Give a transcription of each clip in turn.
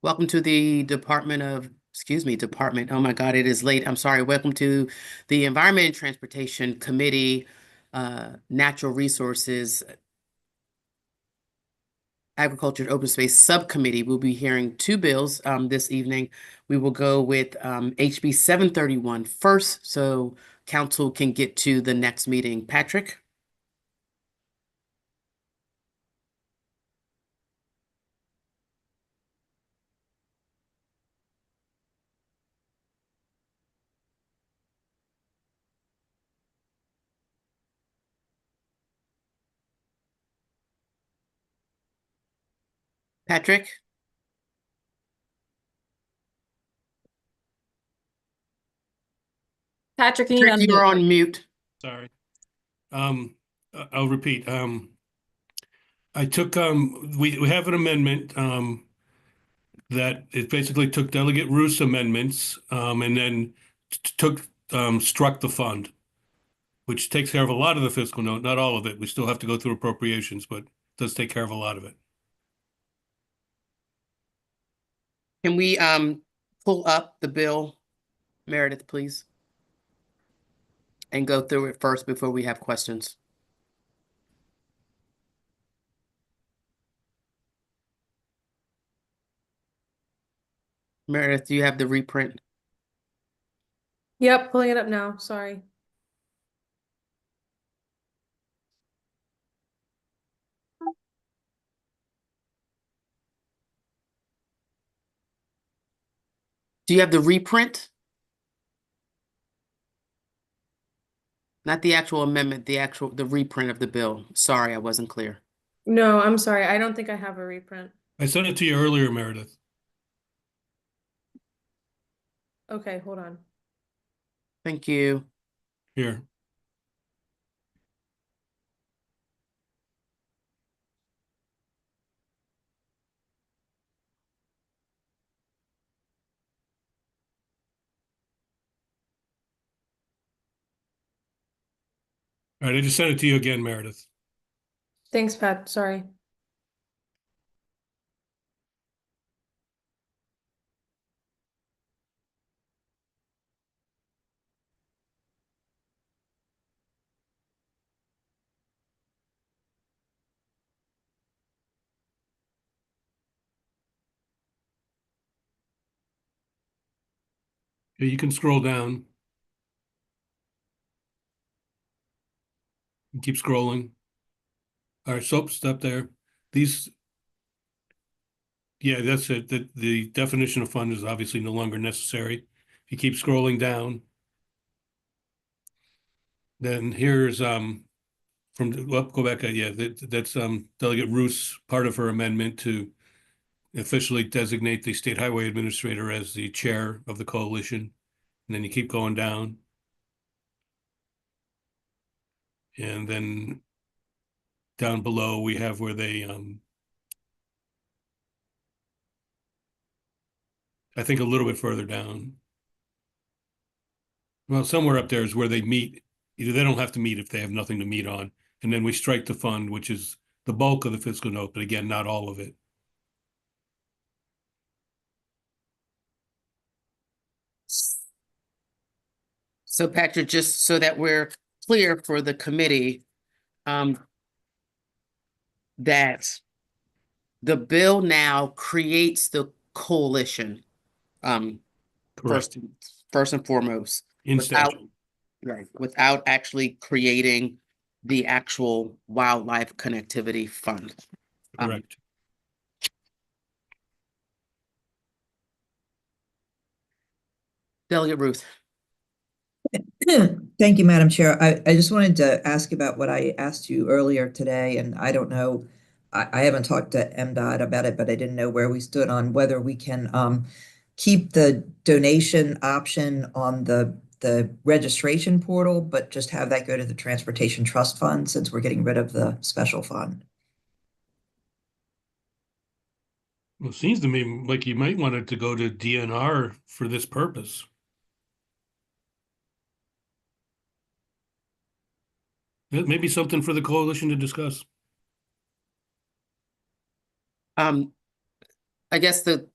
Welcome to the Department. Oh my God, it is late. I'm sorry. Welcome to the Environment and Transportation Committee, Natural Resources, Agriculture and Open Space Subcommittee. We'll be hearing two bills this evening. We will go with HB 731 first, so council can get to the next meeting. Patrick? Patrick? Patrick, you need Patrick, to you unmute. are on mute. Sorry. I'll repeat. I took we have an amendment that it basically took Delegate Roos amendments and then took struck the fund, which takes care of a lot of the fiscal note, not all of it. We still have to go through appropriations, but does take care of a lot of it. Can we pull up the bill, Meredith, please? And go through it first before we have questions. Meredith, do you have the reprint? Yep, pulling it up now. Sorry. Do you have the reprint? Not the actual amendment, the reprint of the bill. Sorry, I wasn't clear. No, I'm sorry. I don't think I have a reprint. I sent it to you earlier, Meredith. Okay, hold on. Thank you. Here. All right, I just sent it to you again, Meredith. Thanks, Pat. Sorry. Okay, you can scroll down and keep scrolling. All right, so stop there. These Yeah, that's it. The definition of fund is obviously no longer necessary. If you keep scrolling down, then here's well, go back. Yeah, that's Delegate Roos, part of her amendment to officially designate the state highway administrator as the chair of the coalition. And then you keep going down. And then down below we have where they I think a little bit further down. Well, somewhere up there is where they meet. Either they don't have to meet if they have nothing to meet on. And then we strike the fund, which is the bulk of the fiscal note, but again, not all of it. So Patrick, just so that we're clear for the committee, that the bill now creates the coalition, Correct. first and foremost, In without, statute. right, without actually creating the actual wildlife connectivity fund. Correct. Delegate Ruth. Thank you, Madam Chair. I just wanted to ask about what I asked you earlier today, and I don't know, I haven't talked to MDOT about it, but I didn't know where we stood on whether we can keep the donation option on the registration portal, but just have that go to the Transportation Trust Fund since we're getting rid of the special fund. Well, it seems to me like you might want it to go to DNR for this purpose. That may be something for the coalition to discuss. I guess the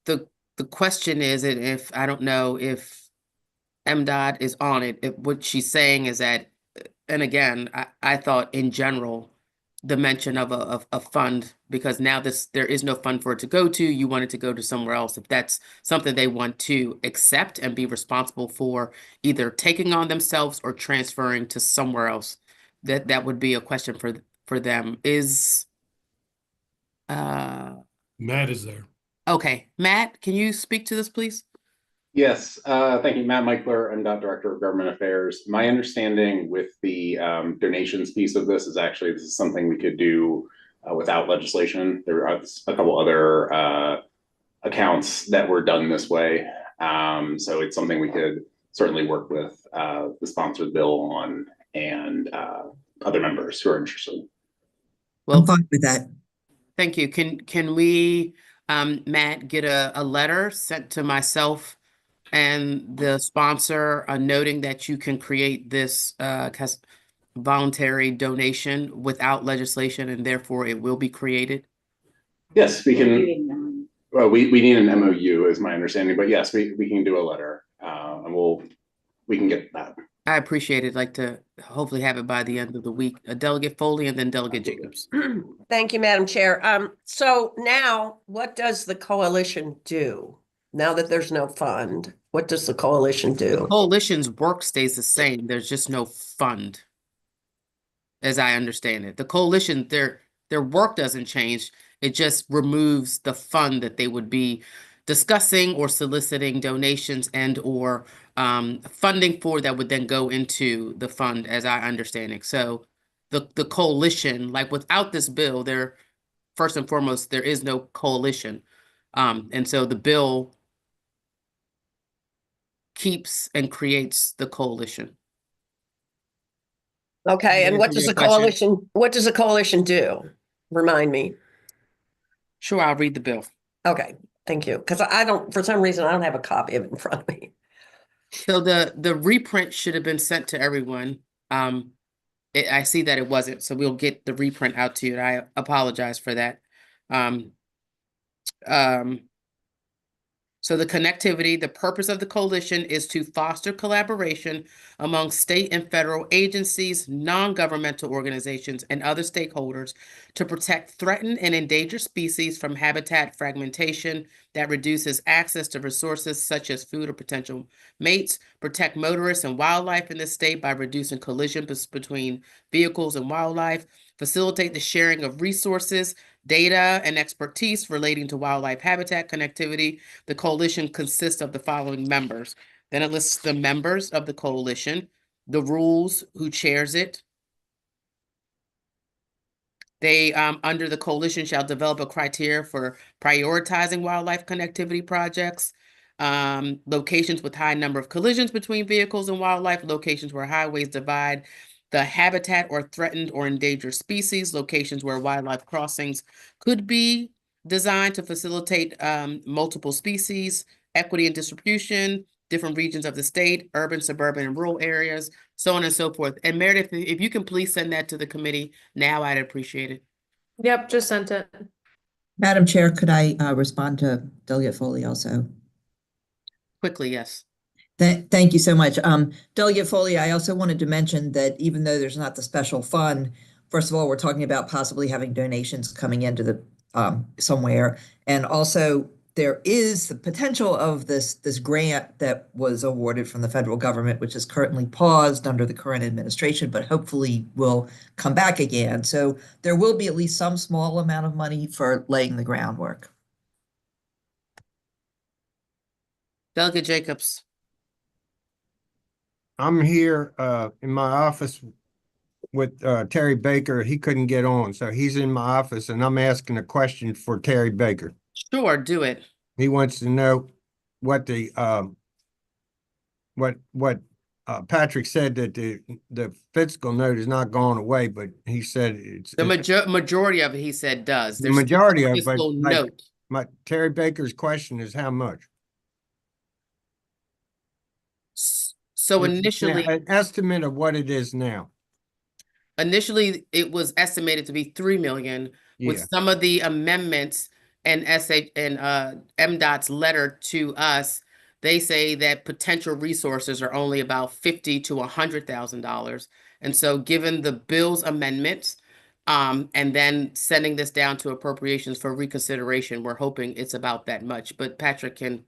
the question is, and if, I don't know if MDOT is on it, what she's saying is that, and again, I thought in general, the mention of a fund, because now there is no fund for it to go to, you want it to go to somewhere else. If that's something they want to accept and be responsible for, either taking on themselves or transferring to somewhere else, that would be a question for them. Matt is there. Okay, Matt, can you speak to this, please? Yes, thank you. Matt Michler, MDOT Director of Government Affairs. My understanding with the donations piece of this is something we could do without legislation. There are a couple other accounts that were done this way. So it's something we could certainly work with the sponsor of the bill on and other members who are interested. Well, I'm fine with that. thank you. Can we, Matt, get a letter sent to myself and the sponsor, noting that you can create this voluntary donation without legislation, and therefore it will be created? Yes, we can. Well, we need an MOU, is my understanding, but yes, we can do a letter, and we can get that. I appreciate it. Like to hopefully have it by the end of the week. Delegate Foley and then Delegate Jacobs. Thank you, Madam Chair. So now what does the coalition do? Now that there's no fund, what does the coalition do? Coalition's work stays the same. There's just no fund, as I understand it. The coalition, their work doesn't change. It just removes the fund that they would be discussing or soliciting donations and or funding for, that would then go into the fund, as I understand it. So the coalition, like without this bill, there, first and foremost, there is no coalition. And so the bill keeps and creates the coalition. Okay, and what answer does your the question? coalition do? Remind me. Sure, I'll read the bill. Okay, thank you. Because I don't, for some reason, I don't have a copy of it in front of me. So the reprint should have been sent to everyone. I see that it wasn't, so we'll get the reprint out to you. And I apologize for that. So the connectivity, the purpose of the coalition is to foster collaboration among state and federal agencies, non-governmental organizations, and other stakeholders to protect threatened and endangered species from habitat fragmentation that reduces access to resources such as food or potential mates, protect motorists and wildlife in the state by reducing collisions between vehicles and wildlife, facilitate the sharing of resources, data, and expertise relating to wildlife habitat connectivity. The coalition consists of the following members. Then it lists the members of the coalition, the rules, who chairs it. They, under the coalition, shall develop a criteria for prioritizing wildlife connectivity projects, locations with high number of collisions between vehicles and wildlife, locations where highways divide the habitat or threatened or endangered species, locations where wildlife crossings could be designed to facilitate multiple species, equity and distribution, different regions of the state, urban, suburban, and rural areas, so on and so forth. And Meredith, if you can please send that to the committee now, I'd appreciate it. Yep, just sent it. Madam Chair, could I respond to Delegate Foley also? Quickly, yes. Thank you so much. Delegate Foley, I also wanted to mention that even though there's not the special fund, first of all, we're talking about possibly having donations coming into the somewhere. And also there is the potential of this grant that was awarded from the federal government, which is currently paused under the current administration, but hopefully will come back again. So there will be at least some small amount of money for laying the groundwork. Delegate Jacobs. I'm here in my office with Terry Baker. He couldn't get on, so he's in my office, and I'm asking a question for Terry Baker. Sure, do it. He wants to know what the Patrick said, that the fiscal note is not going away, but he said it's The majority of it, he said, does. the majority of it. But Fiscal like, note. Terry Baker's question is how much? So It's initially, an estimate of what it is now. it was estimated to be 3 million. Yeah. With some of the amendments and MDOT's letter to us, they say that potential resources are only about $50,000 to $100,000. And so given the bill's amendments, and then sending this down to appropriations for reconsideration, we're hoping it's about that much, but Patrick can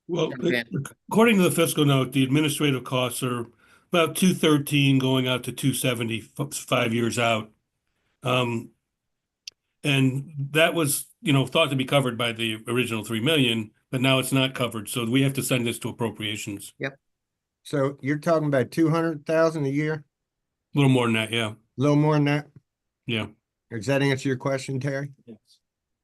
Well, jump in. according to the fiscal note, the administrative costs are about 213 going out to 270 5 years out. And that was, thought to be covered by the original 3 million, but now it's not covered. So we have to send this to appropriations. So you're talking about 200,000 a year? A little more than that, yeah. A little more than that? Yeah. Does that answer your question, Terry? Yes.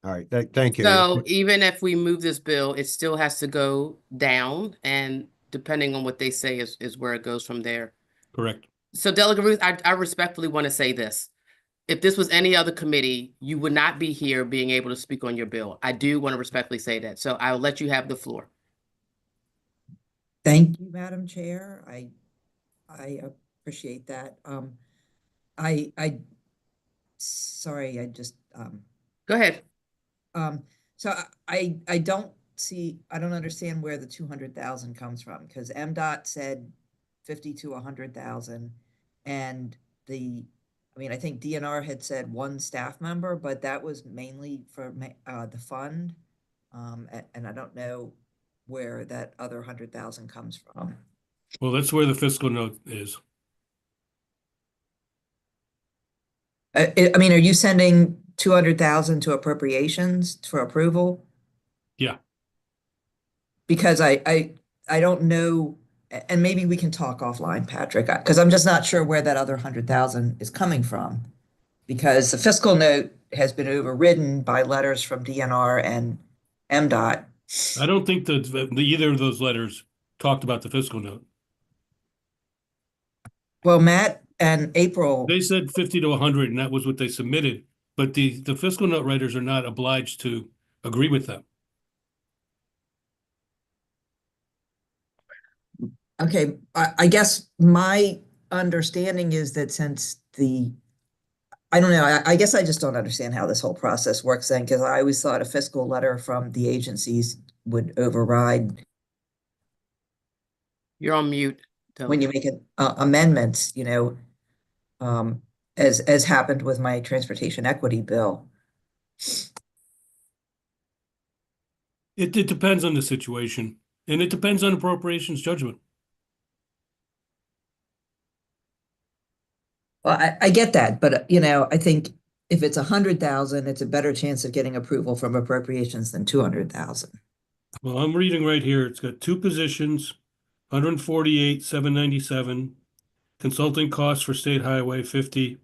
All right, thank you. So even if we move this bill, it still has to go down, and depending on what they say is where it goes from there. Correct. So Delegate Ruth, I respectfully want to say this. If this was any other committee, you would not be here being able to speak on your bill. I do want to respectfully say that. So I'll let you have the floor. Thank you, Madam Chair. I appreciate that. Sorry, I just, Go ahead. so I don't understand where the 200,000 comes from, because MDOT said 50 to 100,000, and I think DNR had said one staff member, but that was mainly for the fund, and I don't know where that other 100,000 comes from. Well, that's where the fiscal note is. I mean, are you sending 200,000 to appropriations for approval? Yeah. Because I don't know, and maybe we can talk offline, Patrick, because I'm just not sure where that other 100,000 is coming from. Because the fiscal note has been overridden by letters from DNR and MDOT. I don't think that either of those letters talked about the fiscal note. Well, Matt and April, They said 50 to 100, and that was what they submitted. But the fiscal note writers are not obliged to agree with them. okay, I guess my understanding is that since I don't know, I guess I just don't understand how this whole process works then, because I always thought a fiscal letter from the agencies would override You're on mute. when you make amendments, as happened with my transportation equity bill. It depends on the situation, and it depends on appropriations judgment. Well, I get that, but I think if it's 100,000, it's a better chance of getting approval from appropriations than 200,000. Well, I'm reading right here. It's got two positions, 148,797, consulting costs for state highway 50,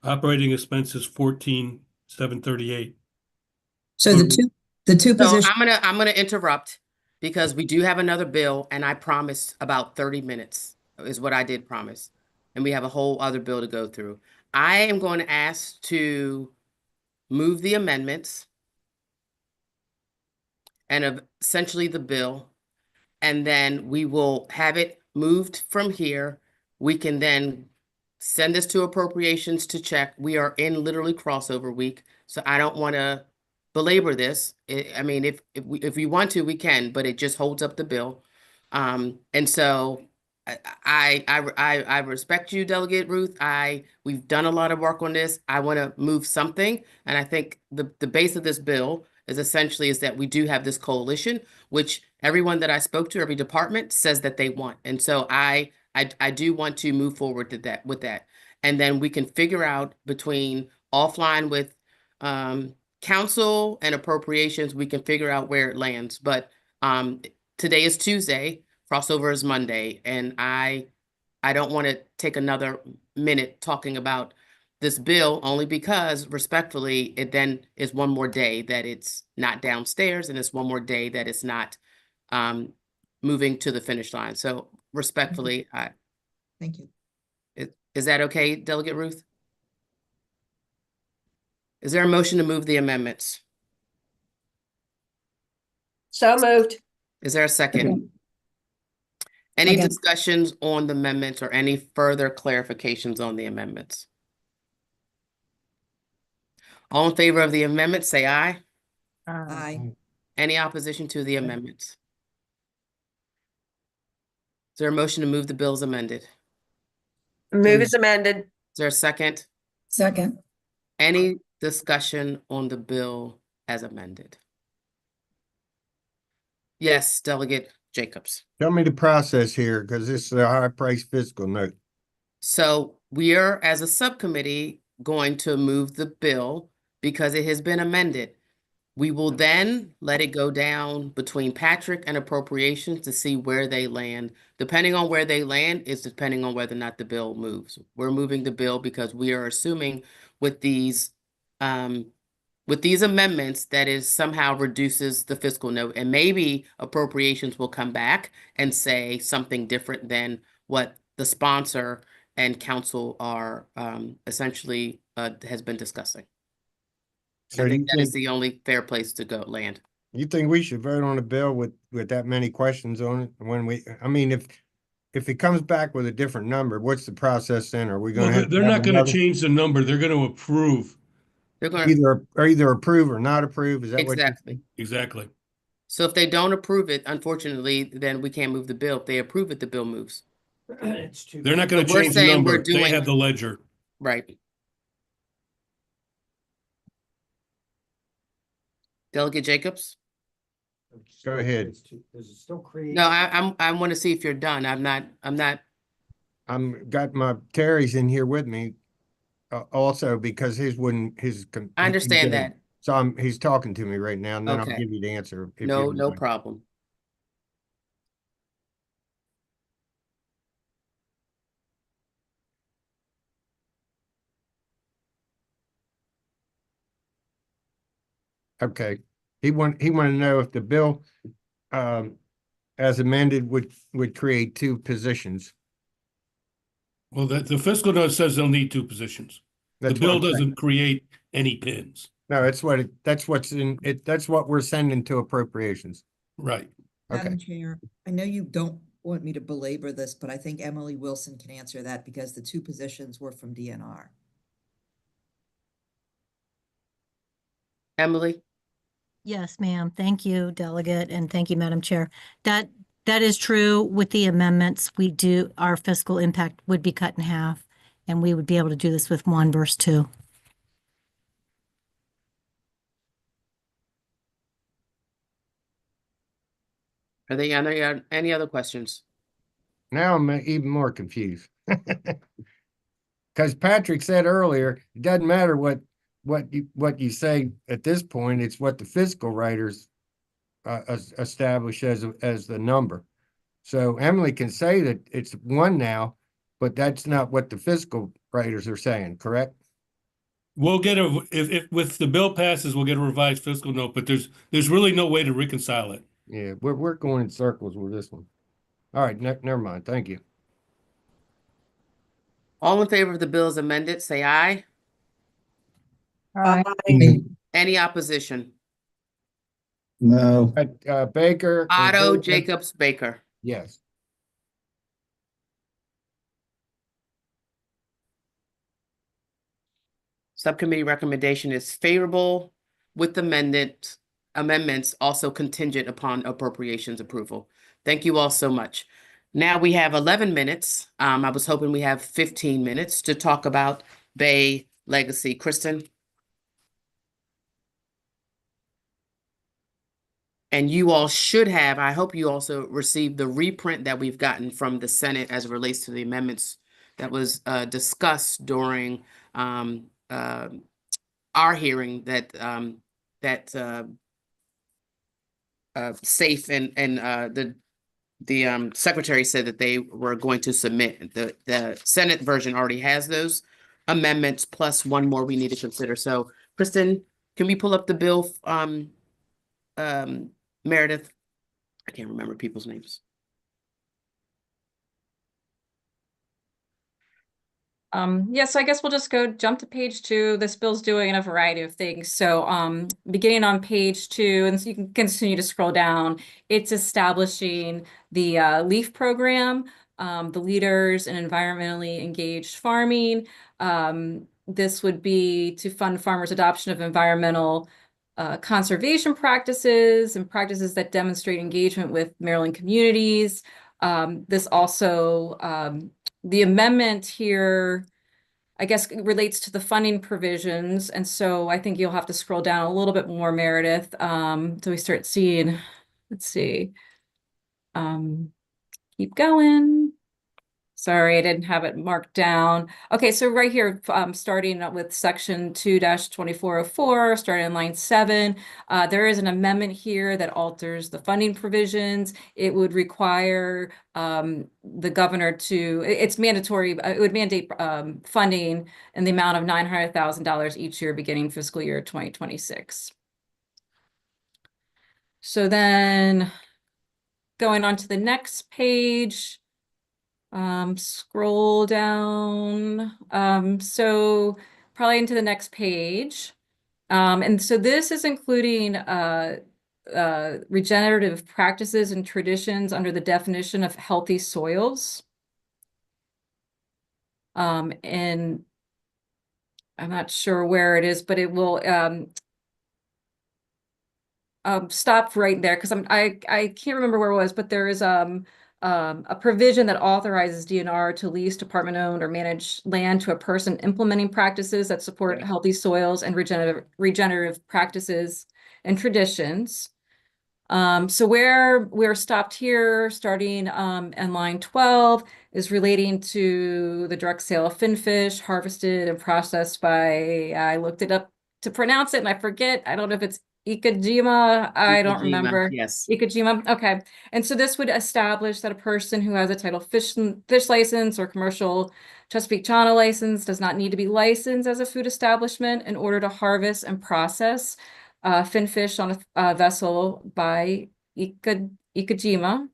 operating expenses 14,738. So the two So positions. I'm gonna interrupt because we do have another bill, and I promised about 30 minutes is what I did promise. And we have a whole other bill to go through. I am going to ask to move the amendments and essentially the bill, and then we will have it moved from here. We can then send this to appropriations to check. We are in literally crossover week, so I don't want to belabor this. I mean, if we want to, we can, but it just holds up the bill. And so I respect you, Delegate Ruth. We've done a lot of work on this. I want to move something, and I think the base of this bill is essentially that we do have this coalition, which everyone that I spoke to, every department says that they want, and so I do want to move forward with that, and then we can figure out between offline with council and appropriations, we can figure out where it lands. But today is Tuesday. Crossover is Monday, and I don't want to take another minute talking about this bill, only because respectfully, it then is one more day that it's not downstairs, and it's one more day that it's not moving to the finish line. So respectfully, Thank you. Is that okay, Delegate Ruth? Is there a motion to move the amendments? So moved. Is there a second? Any discussions on the amendments or any further clarifications on the amendments? All in favor of the amendment, say aye. Aye. Any opposition to the amendments? Is there a motion to move the bills amended? Move is amended. Is there a second? Second. Any discussion on the bill as amended? Yes, Delegate Jacobs. Tell me the process here, because this is a high price fiscal note. So we are, as a subcommittee, going to move the bill because it has been amended. We will then let it go down between Patrick and appropriations to see where they land. Depending on where they land is depending on whether or not the bill moves. We're moving the bill because we are assuming with these amendments that is somehow reduces the fiscal note, and maybe appropriations will come back and say something different than what the sponsor and council are essentially has been discussing. So I you think that is think, the only fair place to go land. you think we should vote on a bill with that many questions on it when I mean, if it comes back with a different number, what's the process then? Are we Well, gonna have? they're to have not gonna another- change the number. They're gonna approve. They're going to, Either approve or not approve? Is that what? exactly. Exactly. So if they don't approve it, unfortunately, then we can't move the bill. If they approve it, the bill moves. They're not gonna But we're change the saying we're number. They doing- have the ledger. Right. Delegate Jacobs? Go ahead. Does it still create? No, I want to see if you're done. I'm not, Got my Terry's in here with me. Also because his wouldn't, I understand that. So he's talking to me right now, and then I'll Okay. give you the answer. if you No, don't no mind. problem. Okay, he wanted to know if the bill, as amended would create two positions. Well, the fiscal note says they'll need two positions. The That's bill what I'm saying. doesn't create any pins. No, that's what's in it. That's what we're sending to appropriations. Right. Okay. Madam Chair, I know you don't want me to belabor this, but I think Emily Wilson can answer that because the two positions were from DNR. Emily? Yes, ma'am. Thank you, Delegate, and thank you, Madam Chair. That is true. With the amendments, our fiscal impact would be cut in half, and we would be able to do this with 1 versus 2. Are there any other questions? Now I'm even more confused. Because Patrick said earlier, it doesn't matter what you say at this point, it's what the fiscal writers establish as the number. So Emily can say that it's 1 now, but that's not what the fiscal writers are saying, correct? We'll get if the bill passes, we'll get a revised fiscal note, but there's really no way to reconcile it. Yeah, we're going in circles with this one. All right, never mind. Thank you. All in favor of the bill as amended, say aye. Aye. Any opposition? No. Baker. and Otto, Baker? Jacobs, Baker. Yes. Subcommittee recommendation is favorable with amendments also contingent upon appropriations approval. Thank you all so much. Now we have 11 minutes. I was hoping we have 15 minutes to talk about Bay Legacy. Kristen? And you all should have, I hope you also received the reprint that we've gotten from the Senate as it relates to the amendments that was discussed during our hearing that SAFE and the secretary said that they were going to submit. The Senate version already has those amendments plus one more we need to consider. So Kristen, can we pull up the bill? Meredith, I can't remember people's names. Yes, so I guess we'll just jump to page 2. This bill's doing a variety of things. So beginning on page 2, and so you can continue to scroll down, it's establishing the LEAF program, the Leaders in Environmentally Engaged Farming. This would be to fund farmers' adoption of environmental conservation practices and practices that demonstrate engagement with Maryland communities. This also, the amendment here, I guess, relates to the funding provisions. And so I think you'll have to scroll down a little bit more, Meredith, till we start seeing, let's see. Keep going. Sorry, I didn't have it marked down. Okay, so right here, starting with section 2-2404, starting on line 7, there is an amendment here that alters the funding provisions. It would require the governor to, it's mandatory, it would mandate funding in the amount of $900,000 each year beginning fiscal year 2026. So then going on to the next page, scroll down. So probably into the next page. And so this is including regenerative practices and traditions under the definition of healthy soils. And I'm not sure where it is, but it will stop right there because I can't remember where it was, but there is a provision that authorizes DNR to lease department-owned or managed land to a person implementing practices that support healthy soils and regenerative practices and traditions. So where we're stopped here, starting in line 12, is relating to the direct sale of finfish harvested and processed by, I looked it up to pronounce it and I forget, I don't know if it's Ikejima, I don't Ikejima, remember. yes. Ikejima, okay. And so this would establish that a person who has a title fish license or commercial Chesapeake Channel license does not need to be licensed as a food establishment in order to harvest and process finfish on a vessel by Ikejima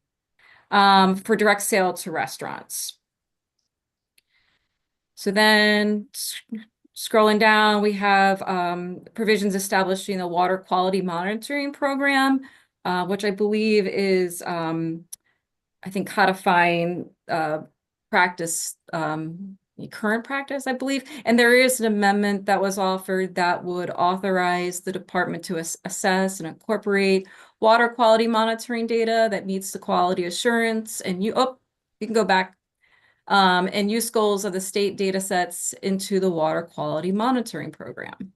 for direct sale to restaurants. So then scrolling down, we have provisions establishing a water quality monitoring program, which I believe is, I think, codifying practice, current practice, I believe. And there is an amendment that was offered that would authorize the department to assess and incorporate water quality monitoring data that meets the quality assurance. And you can go back. And use goals of the state data sets into the water quality monitoring program.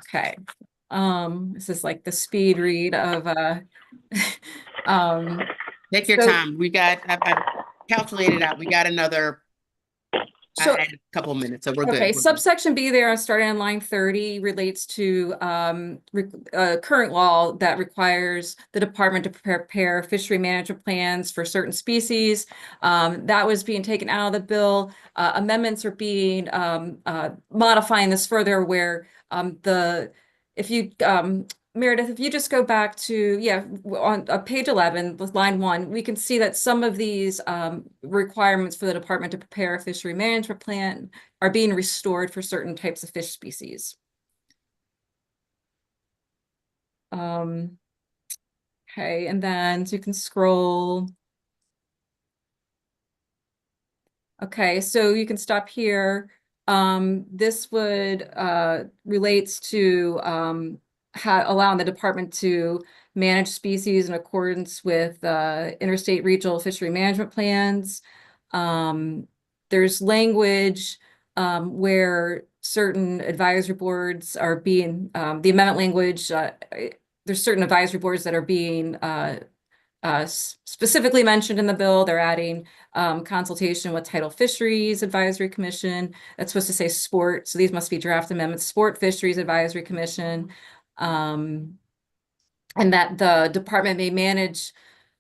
Okay. This is like the speed read of Take your time. I've calculated out. We got another So, a couple of minutes, so we're good. okay, We're good. subsection B there, starting on line 30, relates to current law that requires the department to prepare fishery management plans for certain species. That was being taken out of the bill. Amendments are being modifying this further where Meredith, if you just go back to, on page 11, with line 1, we can see that some of these requirements for the department to prepare a fishery management plan are being restored for certain types of fish species. Okay, and then so you can scroll. Okay, so you can stop here. This would relates to allowing the department to manage species in accordance with interstate regional fishery management plans. There's language where certain advisory boards are being, the amendment language, there's certain advisory boards that are being specifically mentioned in the bill. They're adding consultation with Tidal Fisheries Advisory Commission. That's supposed to say sport, so these must be draft amendments. Sport Fisheries Advisory Commission. And that the department may manage,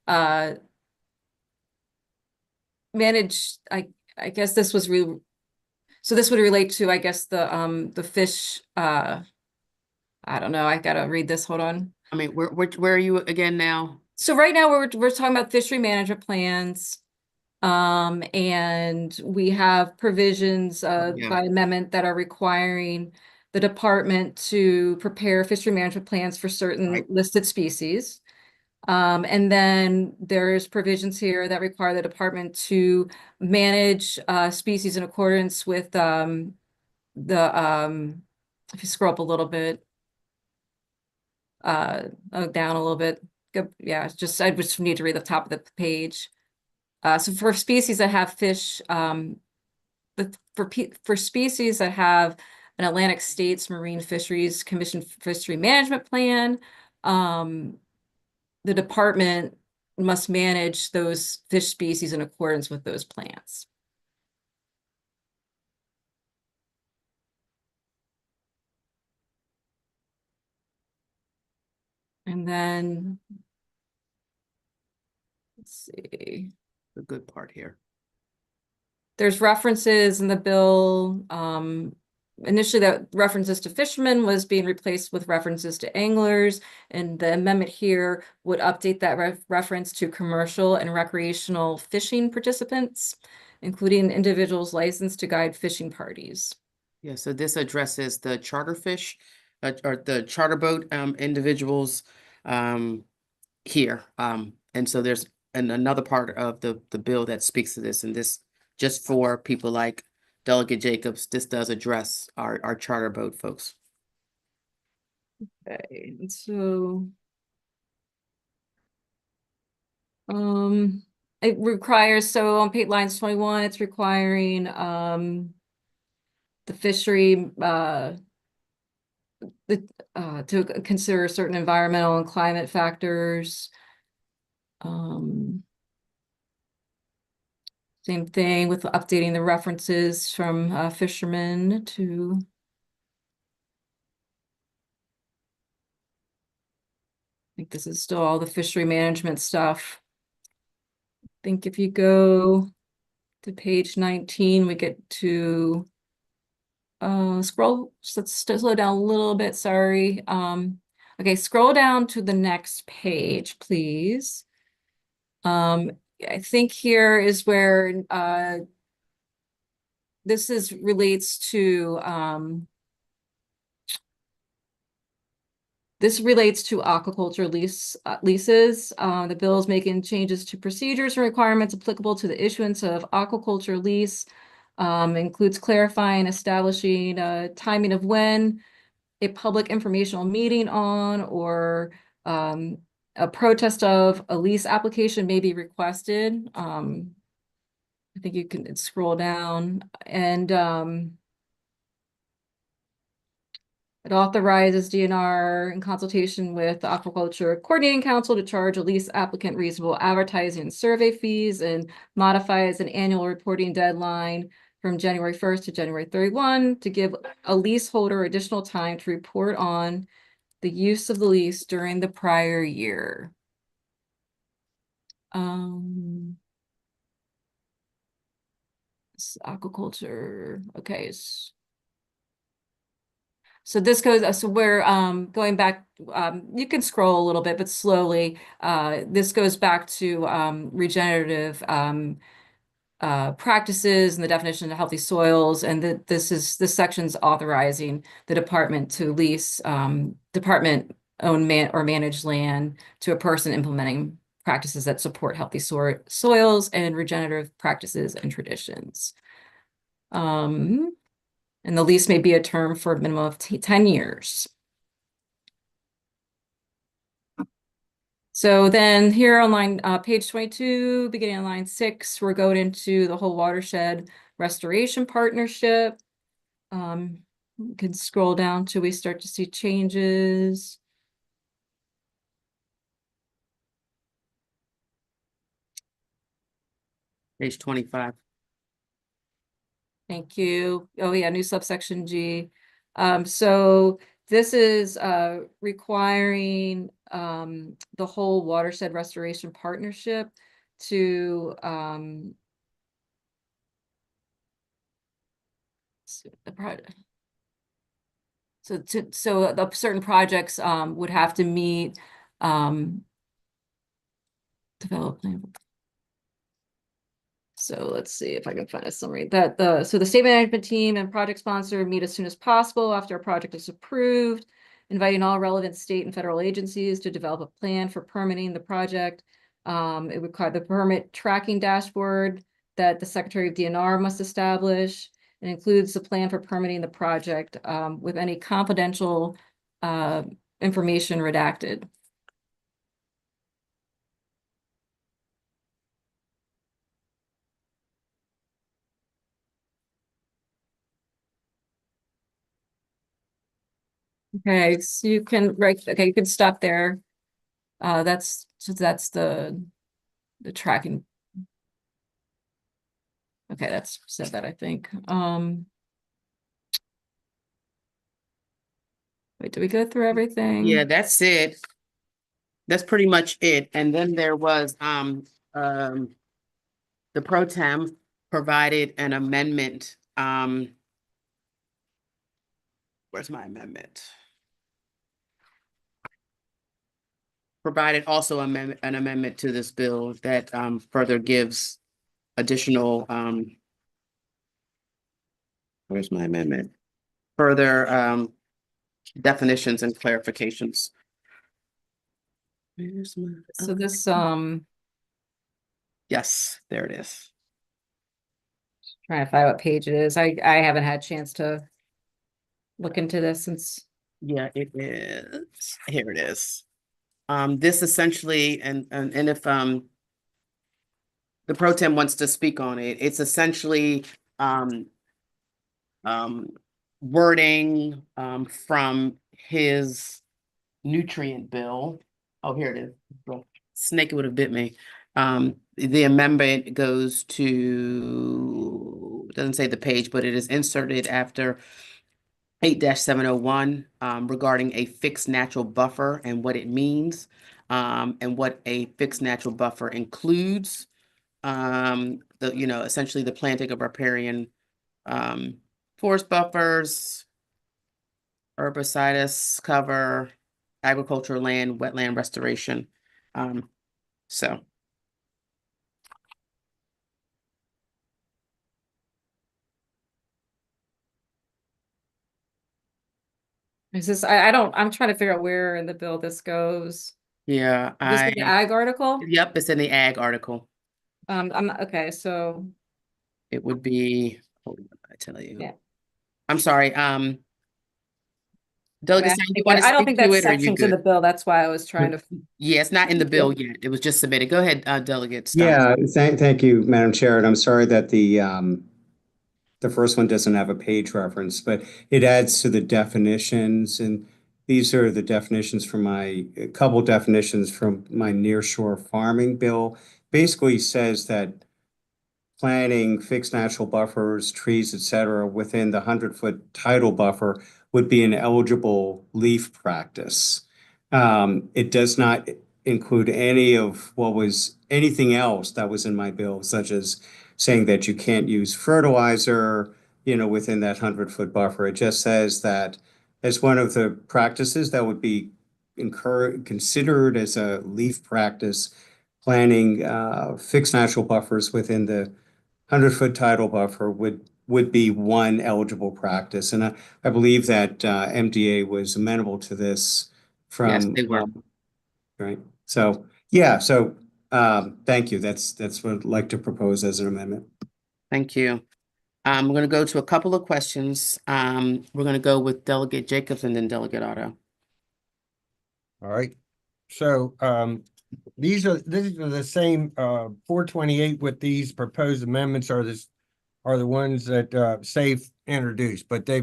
I guess this was so this would relate to, I guess, the fish, I don't know, I gotta read this, hold on. I mean, where are you again now? So right now we're talking about fishery management plans. And we have provisions by amendment that are requiring the department to prepare fishery management plans for certain listed species. And then there's provisions here that require the department to manage species in accordance with if you scroll up a little bit, down a little bit. Go, yeah, it's just, I just need to read the top of the page. So for species that have fish, for species that have an Atlantic States Marine Fisheries Commission fishery management plan, the department must manage those fish species in accordance with those plans. And then, let's see. The good part here. There's references in the bill. Initially, that references to fishermen was being replaced with references to anglers, and the amendment here would update that reference to commercial and recreational fishing participants, including individuals licensed to guide fishing parties. Yeah, so this addresses the charter fish, or the charter boat individuals here. And so there's another part of the bill that speaks to this, and this just for people like Delegate Jacobs, this does address our charter boat folks. Okay, and so it requires, so on page lines 21, it's requiring the fishery to consider certain environmental and climate factors. Same thing with updating the references from fishermen to. I think this is still all the fishery management stuff. I think if you go to page 19, we get to scroll, let's slow down a little bit, sorry. Okay, scroll down to the next page, please. I think here is where this relates to aquaculture leases. The bill is making changes to procedures and requirements applicable to the issuance of aquaculture lease. Includes clarifying, establishing timing of when a public informational meeting on or a protest of a lease application may be requested. I think you can scroll down, and it authorizes DNR in consultation with the Aquaculture Coordinating Council to charge a lease applicant reasonable advertising and survey fees, and modifies an annual reporting deadline from January 1st to January 31 to give a leaseholder additional time to report on the use of the lease during the prior year. Aquaculture, okay. So this goes, so we're going back, you can scroll a little bit, but slowly. This goes back to regenerative practices and the definition of healthy soils, and this section's authorizing the department to lease department-owned or managed land to a person implementing practices that support healthy soils and regenerative practices and traditions. And the lease may be a term for a minimum of 10 years. So then here on line page 22, beginning on line 6, we're going into the whole watershed restoration partnership. You can scroll down till we start to see changes. Page 25. Thank you. Oh yeah, new subsection G. So this is requiring the whole watershed restoration partnership to so the certain projects would have to meet development. So let's see if I can find a summary that so the state management team and project sponsor meet as soon as possible after a project is approved, inviting all relevant state and federal agencies to develop a plan for permitting the project. It would require the permit tracking dashboard that the Secretary of DNR must establish. It includes the plan for permitting the project with any confidential information redacted. Okay, so you can, right, okay, you can stop there. That's the tracking. Okay, that's said that, I think. Wait, did we go through everything? Yeah, that's it. That's pretty much it. And then there was, the pro tem provided an amendment, where's my amendment? Provided also an amendment to this bill that, further gives additional, where's my amendment? Further, definitions and clarifications. Where's my, So this, yes, there it is. trying to find what page it is. I haven't had a chance to look into this since. Yeah, it is. Here it is. This essentially, and if the pro tem wants to speak on it, it's essentially wording from his nutrient bill. Oh, here it is. Well, snake, it would have bit me. The amendment goes to, it doesn't say the page, but it is inserted after 8-701 regarding a fixed natural buffer and what it means, and what a fixed natural buffer includes. Essentially the planting of riparian forest buffers, herbaceous cover, agricultural land, wetland restoration. So Is this, I'm trying to figure out where in the bill this goes. yeah, This is the ag article? yep, it's in the ag article. Okay, so, It would be, hold on, I tell you. yeah. I'm sorry, Delegate, Sanders, you want to I don't speak think to that's it, or you sections in the good? bill. That's why I was trying to. Yeah, it's not in the bill yet. It was just submitted. Go ahead, Delegate Stein. Yeah, thank you, Madam Chair, and I'm sorry that the first one doesn't have a page reference, but it adds to the definitions, and these are the definitions from a couple definitions from my nearshore farming bill. Basically says that planting fixed natural buffers, trees, etc., within the 100-foot tidal buffer would be an eligible leaf practice. It does not include anything else that was in my bill, such as saying that you can't use fertilizer, within that 100-foot buffer. It just says that as one of the practices that would be considered as a leaf practice, planting fixed natural buffers within the 100-foot tidal buffer would be one eligible practice. And I believe that MDA was amenable to this Yes, from, they were. right. So, yeah, so thank you. That's what I'd like to propose as an amendment. Thank you. We're going to go to a couple of questions. We're going to go with Delegate Jacobs and then Delegate Otto. All right. So these are the same 428 with these proposed amendments are the ones that SAFE introduced, but they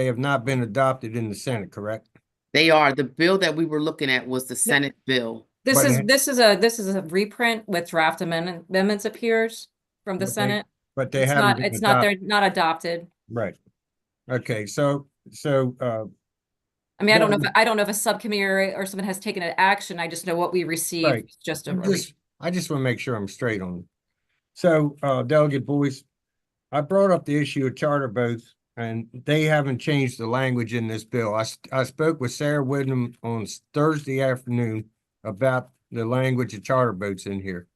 have not been adopted in the Senate, correct? They are. The bill that we were looking at was the Senate bill. This But is a reprint with draft amendments appears from the Senate. But they haven't been They're not adopted. Right. Okay, so I mean, I don't know if a subcommittee or someone has taken an action. I just know what we received. Right. It's just I just want to make sure I'm straight on it. So, Delegate Boyce, I brought up the issue of charter boats, and they haven't changed the language in this bill. I spoke with Sarah Whitnam on Thursday afternoon about the language of charter boats in here.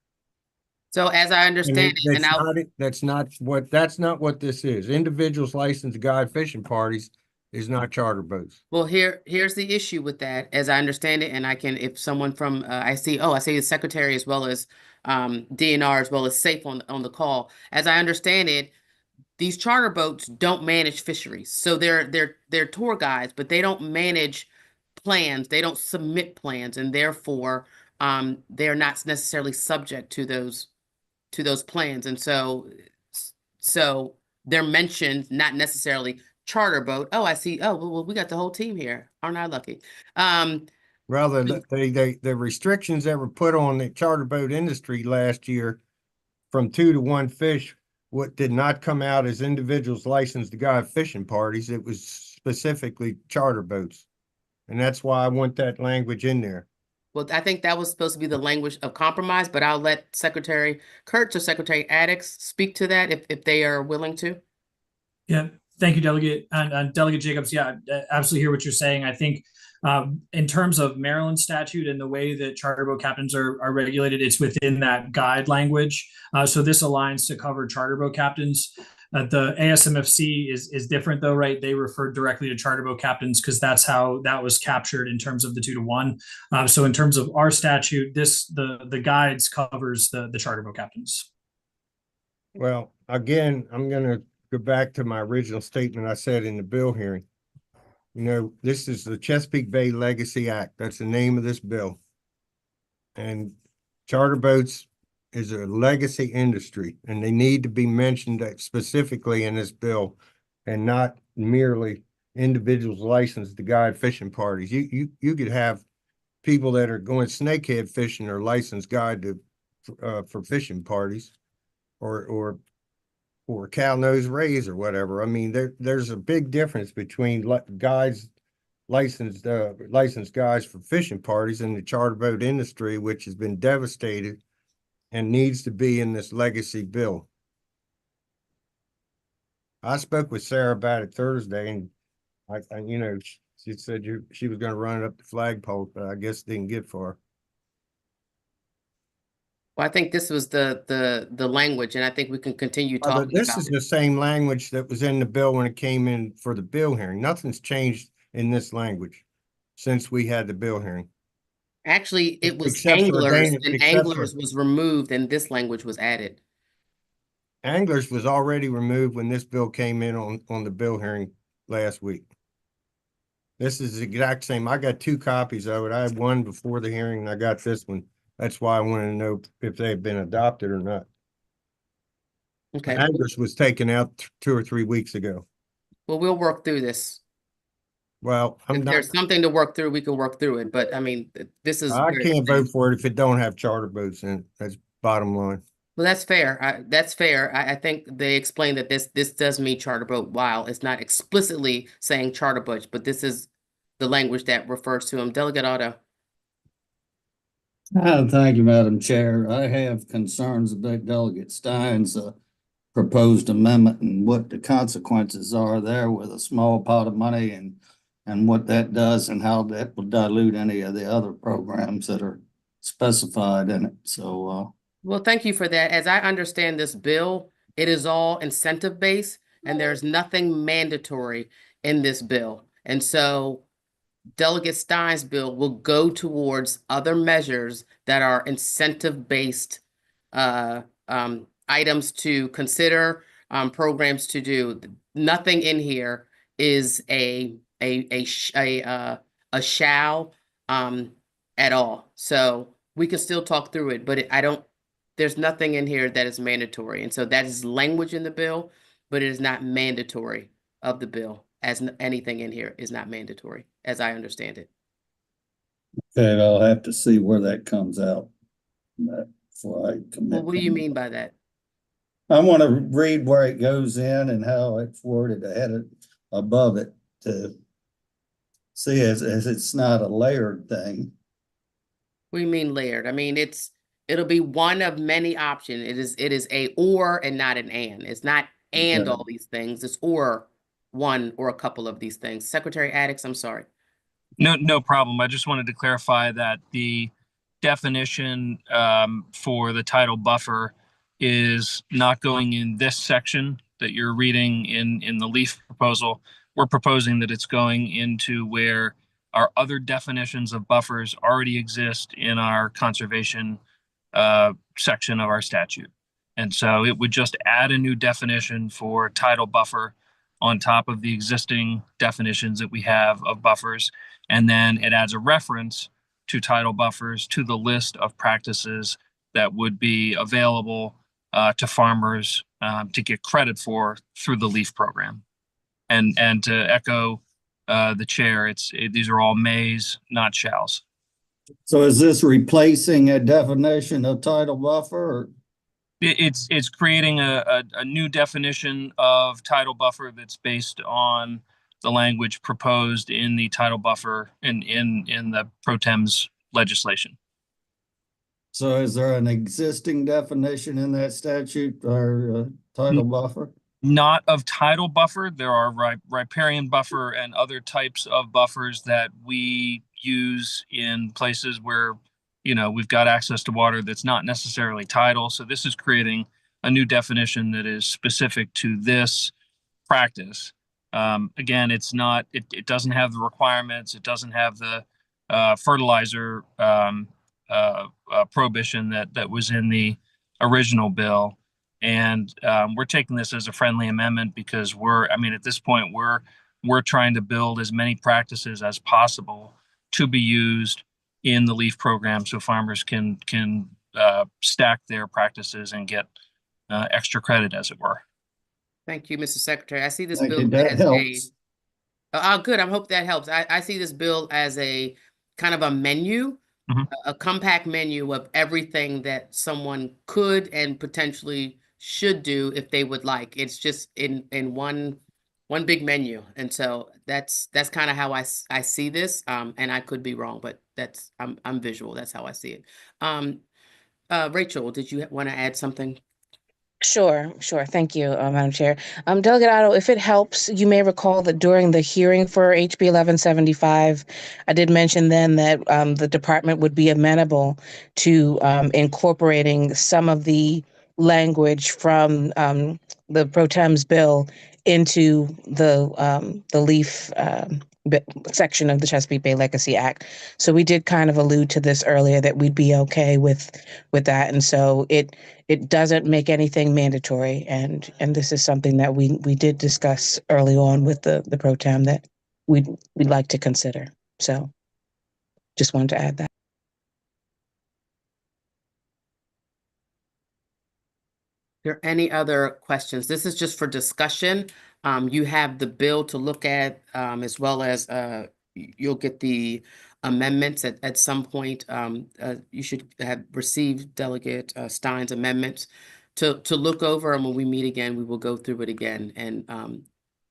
So as I understand it, That's not what this is. Individuals licensed to guide fishing parties is not charter boats. well, here's the issue with that, as I understand it, and I can, if someone from, I see the secretary as well as DNR as well as SAFE on the call. As I understand it, these charter boats don't manage fisheries, so they're tour guides, but they don't manage plans. They don't submit plans, and therefore, they're not necessarily subject to those plans. And so they're mentioned, not necessarily charter boat. Oh, I see. Oh, well, we got the whole team here. Aren't I lucky? Rather, the restrictions that were put on the charter boat industry last year from 2 to 1 fish, what did not come out as individuals licensed to guide fishing parties. It was specifically charter boats. And that's why I want that language in there. Well, I think that was supposed to be the language of compromise, but I'll let Secretary Kurtz or Secretary Addix speak to that if they are willing to. Yeah, thank you, Delegate and Delegate Jacobs. Yeah, I absolutely hear what you're saying. I think in terms of Maryland statute and the way that charter boat captains are regulated, it's within that guide language. So this aligns to cover charter boat captains. The ASMFC is different though, right? They referred directly to charter boat captains because that's how that was captured in terms of the 2 to 1. So in terms of our statute, the guides covers the charter boat captains. Well, again, I'm going to go back to my original statement I said in the bill hearing. You know, this is the Chesapeake Bay Legacy Act. That's the name of this bill. And charter boats is a legacy industry, and they need to be mentioned specifically in this bill and not merely individuals licensed to guide fishing parties. You could have people that are going snakehead fishing or licensed guide to for fishing parties or cow nose rays or whatever. I mean, there's a big difference between guides, licensed guys for fishing parties and the charter boat industry, which has been devastated and needs to be in this legacy bill. I spoke with Sarah about it Thursday, and I you know, she said she was going to run it up the flagpole, but I guess didn't get far. Well, I think this was the language, and I think we can continue talking This about is it. the same language that was in the bill when it came in for the bill hearing. Nothing's changed in this language since we had the bill hearing. Actually, it was Except for anglers, Dana- and except for- anglers was removed, and this language was added. Anglers was already removed when this bill came in on the bill hearing last week. This is the exact same. I got 2 copies of it. I had one before the hearing and I got this one. That's why I wanted to know if they had been adopted or not. Okay, Anglers was taken out 2 or 3 weeks ago. well, we'll work through this. Well, If there's something to work through, we can work through it, but I mean, this is. I where it can't vote stands. for it if it don't have charter boats in it. That's bottom line. Well, that's fair. That's fair. I think they explained that this does mean charter boat, while it's not explicitly saying charter boat, but this is the language that refers to them. Delegate Otto. Thank you, Madam Chair. I have concerns about Delegate Stein's proposed amendment and what the consequences are there with a small pot of money and what that does and how that will dilute any of the other programs that are specified in it. So, Well, thank you for that. As I understand this bill, it is all incentive based, and there's nothing mandatory in this bill. And so Delegate Stein's bill will go towards other measures that are incentive-based items to consider, programs to do. Nothing in here is a shall at all. So we can still talk through it, but there's nothing in here that is mandatory. And so that is language in the bill, but it is not mandatory of the bill, as anything in here is not mandatory, as I understand it. okay, I'll have to see where that comes out before I commit. Well, what do you mean by that? I want to read where it goes in and how it's worded above it to see as it's not a layered thing. What do you mean layered? I mean, it'll be one of many options. It is a or and not an and. It's not and Okay. all these things. It's or one or a couple of these things. Secretary Addix, I'm sorry. No problem. I just wanted to clarify that the definition for the title buffer is not going in this section that you're reading in the LEAF proposal. We're proposing that it's going into where our other definitions of buffers already exist in our conservation section of our statute. And so it would just add a new definition for tidal buffer on top of the existing definitions that we have of buffers. And then it adds a reference to tidal buffers to the list of practices that would be available to farmers to get credit for through the LEAF program. And to echo the chair, these are all mays, not shalls. So is this replacing a definition of tidal buffer? Or? It's creating a new definition of tidal buffer that's based on the language proposed in the tidal buffer in the pro tems legislation. So is there an existing definition in that statute or tidal buffer? Not of tidal buffer. There are riparian buffer and other types of buffers that we use in places where, we've got access to water that's not necessarily tidal. So this is creating a new definition that is specific to this practice. Again, it doesn't have the requirements. It doesn't have the fertilizer prohibition that was in the original bill. And we're taking this as a friendly amendment because at this point, we're trying to build as many practices as possible to be used in the LEAF program so farmers can stack their practices and get extra credit, as it were. Thank you, Mr. Secretary. I see this Thank you. bill That as helps. good. I hope that helps. I see this bill as a kind of a menu, a compact menu of everything that someone could and potentially should do if they would like. It's just in one big menu. And so that's kind of how I see this. And I could be wrong, but I'm visual. That's how I see it. Rachel, did you want to add something? Sure. Thank you, Madam Chair. Delegate Otto, if it helps, you may recall that during the hearing for HB 1175, I did mention then that the department would be amenable to incorporating some of the language from the pro tems bill into the LEAF section of the Chesapeake Bay Legacy Act. So we did kind of allude to this earlier that we'd be okay with that, and so it doesn't make anything mandatory, and this is something that we did discuss early on with the pro tem that we'd like to consider. So just wanted to add that. There any other questions? This is just for discussion. You have the bill to look at, as well as you'll get the amendments at some point. You should have received Delegate Stein's amendments to look over, and when we meet again, we will go through it again and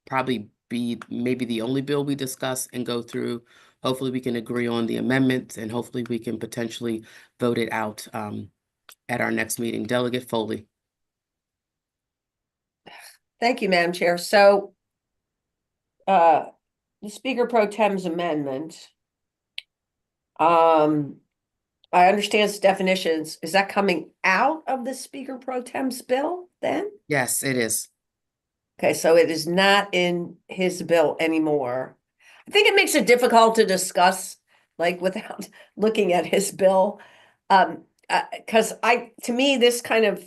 probably be maybe the only bill we discuss and go through. Hopefully we can agree on the amendments, and hopefully we can potentially vote it out at our next meeting. Delegate Foley. Thank you, Madam Chair. So the Speaker Pro Tem's amendment, I understand its definitions. Is that coming out of the Speaker Pro Tem's bill then? Yes, it is. Okay, so it is not in his bill anymore. I think it makes it difficult to discuss, like, without looking at his bill. Because to me, this kind of,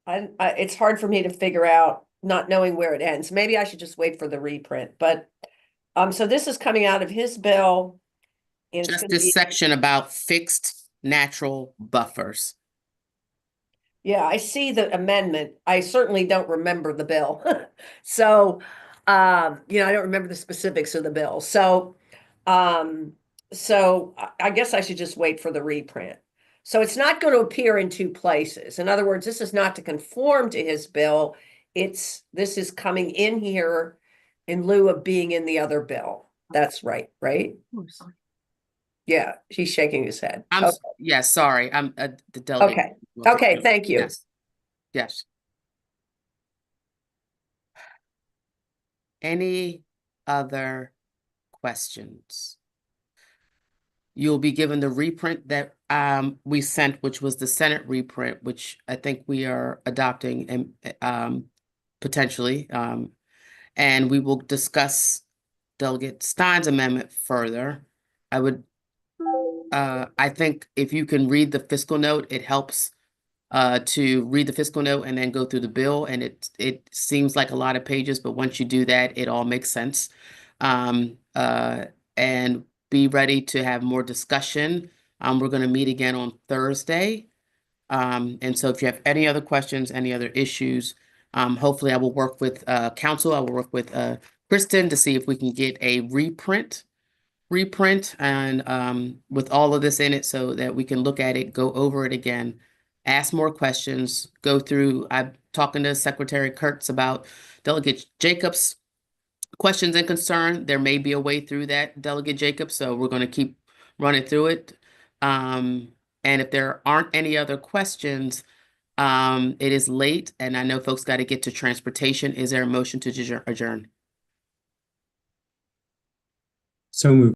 it's hard for me to figure out, not knowing where it ends. Maybe I should just wait for the reprint. But so this is coming out of his bill. Just this section about fixed natural buffers. Yeah, I see the amendment. I certainly don't remember the bill. So, I don't remember the specifics of the bill. So, I guess I should just wait for the reprint. So it's not going to appear in two places. In other words, this is not to conform to his bill. This is coming in here in lieu of being in the other bill. That's right? Oh, sorry. Yeah, he's shaking his head. Yes, sorry. I'm the delegate. Okay, thank you. Yes. Any other questions? You'll be given the reprint that we sent, which was the Senate reprint, which I think we are adopting and potentially. And we will discuss Delegate Stein's amendment further. I think if you can read the fiscal note, it helps to read the fiscal note and then go through the bill. And it seems like a lot of pages, but once you do that, it all makes sense. And be ready to have more discussion. We're going to meet again on Thursday. And so if you have any other questions, any other issues, hopefully I will work with council. I will work with Kristen to see if we can get a reprint and with all of this in it so that we can look at it, go over it again, ask more questions, go through. I'm talking to Secretary Kurtz about Delegate Jacobs' questions and concern. There may be a way through that, Delegate Jacobs, so we're going to keep running through it. And if there aren't any other questions, it is late and I know folks got to get to transportation. Is there a motion to adjourn? So moved.